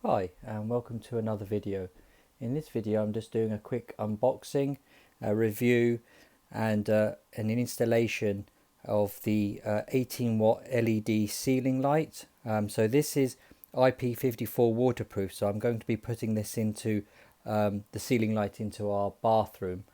Hi and welcome to another video. In this video I'm just doing a quick unboxing, a review and an installation of the 18 watt LED ceiling light. So this is IP54 waterproof, so I'm going to be putting this into the ceiling light into our bathroom.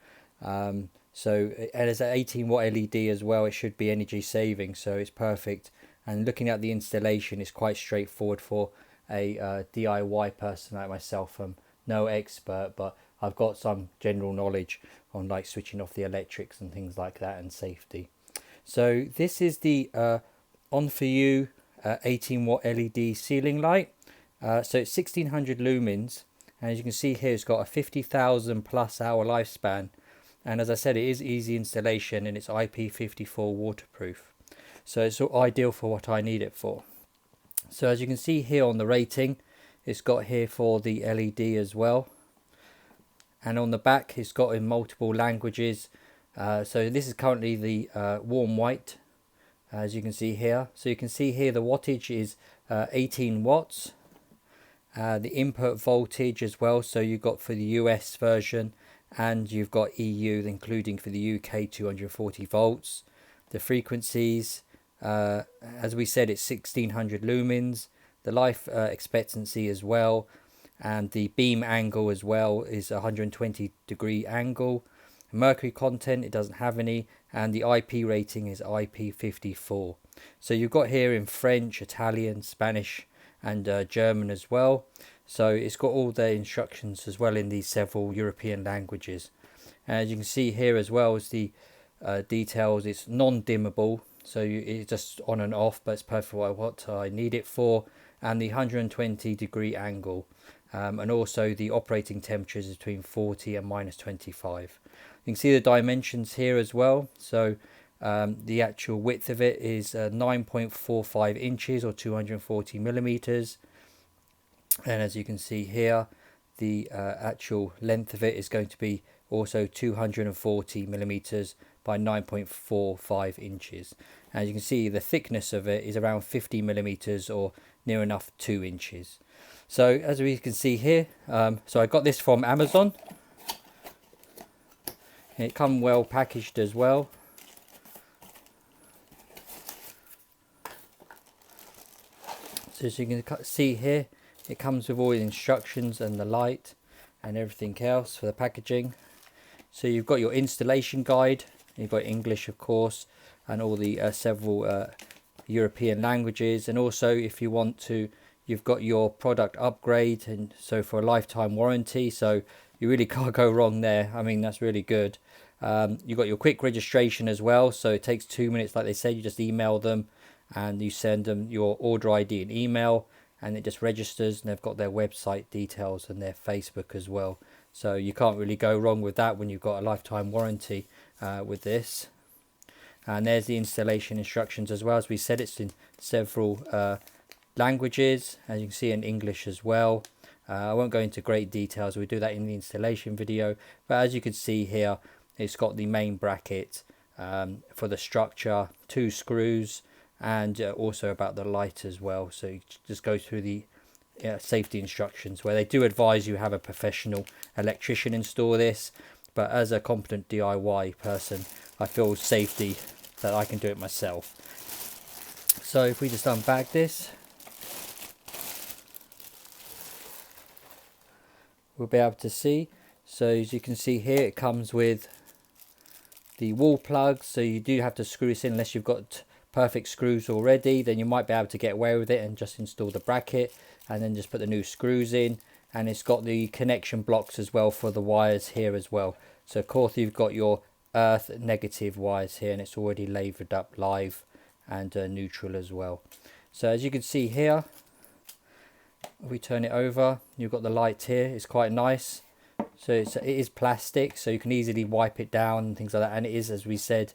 So as an 18 watt LED as well, it should be energy saving, so it's perfect. And looking at the installation, it's quite straightforward for a DIY person like myself. I'm no expert, but I've got some general knowledge on like switching off the electrics and things like that and safety. So this is the Onforu 18 watt LED ceiling light. So it's 1600 lumens, and as you can see here, it's got a 50,000 plus hour lifespan. And as I said, it is easy installation and it's IP54 waterproof. So it's ideal for what I need it for. So as you can see here on the rating, it's got here for the LED as well. And on the back, it's got in multiple languages. So this is currently the warm white, as you can see here. So you can see here the wattage is 18 watts. The input voltage as well. So you've got for the US version, and you've got EU, including for the UK, 240 volts. The frequencies, as we said, it's 1600 lumens. The life expectancy as well, and the beam angle as well is 120-degree angle. Mercury content, it doesn't have any, and the IP rating is IP54. So you've got here in French, Italian, Spanish and German as well. So it's got all the instructions as well in these several European languages. And as you can see here as well as the details, it's non-dimmable, so it's just on and off, but it's perfect for what I need it for. And the 120-degree angle, and also the operating temperatures between 40 and -25. You can see the dimensions here as well. So the actual width of it is 9.45 inches or 240 millimeters. And as you can see here, the actual length of it is going to be also 240 millimeters by 9.45 inches. As you can see, the thickness of it is around 50 millimeters or near enough 2 inches. So as we can see here, so I got this from Amazon. It comes well packaged as well. So as you can see here, it comes with all the instructions and the light and everything else for the packaging. So you've got your installation guide, you've got English of course, and all the several European languages. And also if you want to, you've got your product upgrade, and so for a lifetime warranty, so you really can't go wrong there. I mean, that's really good. You've got your quick registration as well, so it takes 2 minutes like they say. You just email them and you send them your order ID and email, and it just registers, and they've got their website details and their Facebook as well. So you can't really go wrong with that when you've got a lifetime warranty with this. And there's the installation instructions as well. As we said, it's in several languages, as you can see, in English as well. I won't go into great details, we'll do that in the installation video. But as you can see here, it's got the main bracket for the structure, 2 screws, and also about the light as well. So you just go through the safety instructions, where they do advise you have a professional electrician install this, but as a competent DIY person, I feel safety that I can do it myself. So if we just unbag this, we'll be able to see. So as you can see here, it comes with the wall plugs, so you do have to screw this in unless you've got perfect screws already. Then you might be able to get away with it and just install the bracket and then just put the new screws in. And it's got the connection blocks as well for the wires here as well. So of course you've got your earth negative wires here, and it's already laboured up live and neutral as well. So as you can see here, if we turn it over, you've got the light here. It's quite nice. So it is plastic, so you can easily wipe it down and things like that. And it is, as we said,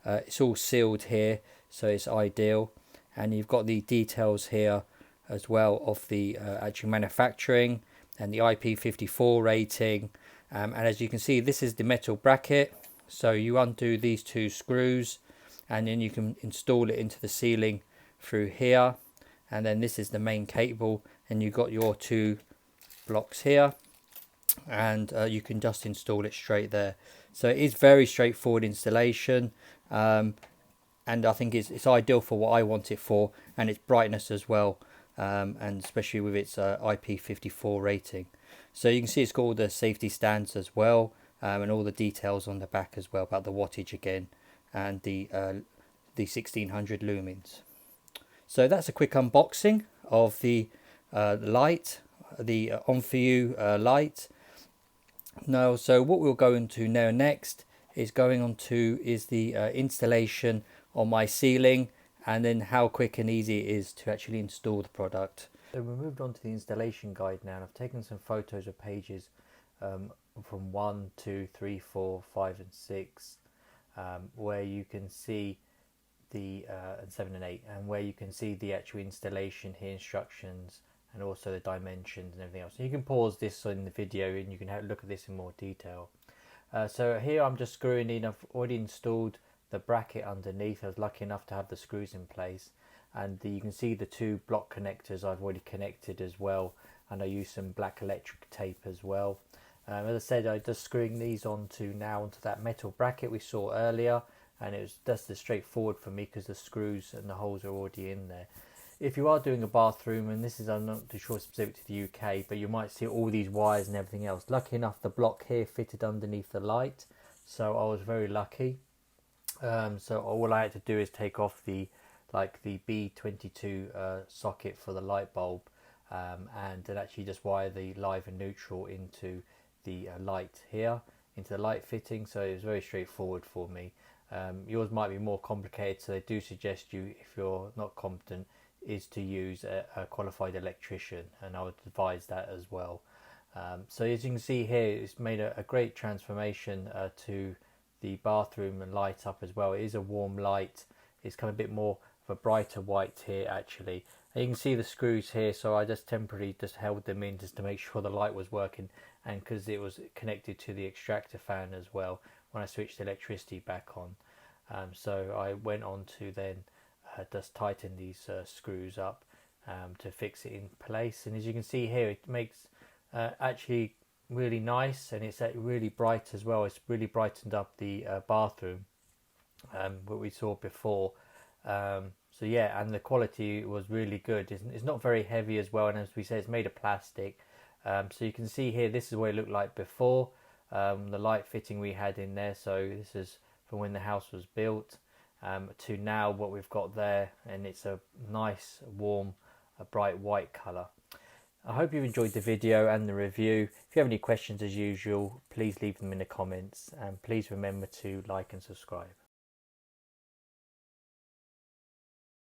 it's all sealed here, so it's ideal. And you've got the details here as well of the actual manufacturing and the IP54 rating. And as you can see, this is the metal bracket. So you undo these 2 screws, and then you can install it into the ceiling through here. and then this is the main cable, and you've got your two blocks here, and you can just install it straight there. So it is very straightforward installation, and I think it's ideal for what I want it for, and its brightness as well, and especially with its IP54 rating. So you can see it's got all the safety stands as well, and all the details on the back as well about the wattage again, and the 1600 lumens. So that's a quick unboxing of the light, the Onforu light. Now, so what we'll go into now next is the installation on my ceiling, and then how quick and easy it is to actually install the product. So we moved on to the installation guide now, and I've taken some photos of pages from 1, 2, 3, 4, 5 and 6, where you can see the and 7 and 8, and where you can see the actual installation here, instructions, and also the dimensions and everything else. So you can pause this in the video and you can have a look at this in more detail. So here I'm just screwing in. I've already installed the bracket underneath. I was lucky enough to have the screws in place, and you can see the two block connectors I've already connected as well, and I used some black electric tape as well. As I said, I'm just screwing these onto that metal bracket we saw earlier, and it was just as straightforward for me because the screws and the holes are already in there. If you are doing a bathroom, and this is, I'm not too sure specific to the UK, but you might see all these wires and everything else. Lucky enough, the block here fitted underneath the light, so I was very lucky. So all I had to do is take off the B22 socket for the light bulb, and then actually just wire the live and neutral into the light here, into the light fitting. So it was very straightforward for me. Yours might be more complicated, so they do suggest you, if you're not competent, is to use a qualified electrician, and I would advise that as well. So as you can see here, it's made a great transformation to the bathroom and light up as well. It is a warm light. It's kind of a bit more of a brighter white here actually. And you can see the screws here, so I just temporarily just held them in just to make sure the light was working, and because it was connected to the extractor fan as well when I switched the electricity back on. So I went on to then just tighten these screws up to fix it in place, and as you can see here, it makes actually really nice, and it's really bright as well. It's really brightened up the bathroom, what we saw before. So yeah, and the quality was really good. It's not very heavy as well, and as we said, it's made of plastic. So you can see here, this is what it looked like before, the light fitting we had in there. So this is from when the house was built to now what we've got there, and it's a nice warm bright white colour. I hope you've enjoyed the video and the review. If you have any questions, as usual, please leave them in the comments, and please remember to like and subscribe.